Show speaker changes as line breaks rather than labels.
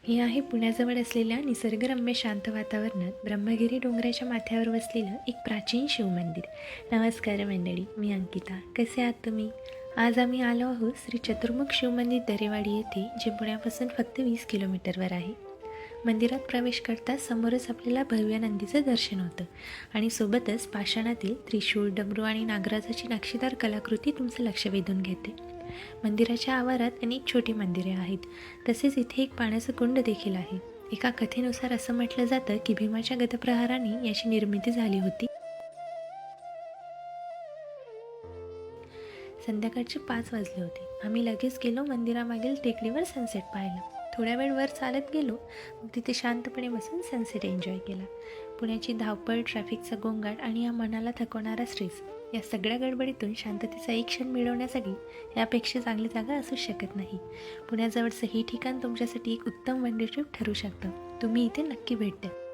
हे आहे पुण्याजवळ असलेल्या निसर्गरम्य शांत वातावरणात ब्रह्मगिरी डोंगराच्या माथ्यावर वसलेलं एक प्राचीन शिवमंदिर. नमस्कार मंडळी, मी अंकिता. कसे आहात तुम्ही? आज आम्ही आलो आहोत श्री चतुर्मुख शिवमंदिर दरेवाडी येथे, जे पुण्यापासून फक्त 20 किलोमीटरवर आहे. मंदिरात प्रवेश करताच समोरच आपल्याला भव्य नंदीचं दर्शन होतं आणि सोबतच पाषाणातील त्रिशूळ, डमरू आणि नागराजाची नक्षीदार कलाकृती तुमचं लक्ष वेधून घेते. मंदिराच्या आवारात अनेक छोटी मंदिरे आहेत. तसेच इथे एक पाण्याचं कुंड देखील आहे. एका कथेनुसार असं म्हटलं जातं की भीमाच्या गदप्रहाराने याची निर्मिती झाली होती. संध्याकाळचे 5 वाजले होते. आम्ही लगेच गेलो मंदिरामागील टेकडीवर सनसेट पाहायला. थोड्या वेळ वर चालत गेलो, मग तिथे शांतपणे बसून सनसेट एन्जॉय केला. पुण्याची धावपळ, ट्रॅफिकचा गोंगाट आणि या मनाला थकवणारा स्ट्रेस, या सगळ्या गडबडीतून शांततेचा एक क्षण मिळवण्यासाठी यापेक्षा चांगली जागा असू शकत नाही. पुण्याजवळचं हे ठिकाण तुमच्यासाठी एक उत्तम वन डे ट्रिप ठरू शकतं. तुम्ही इथे नक्की भेट द्या.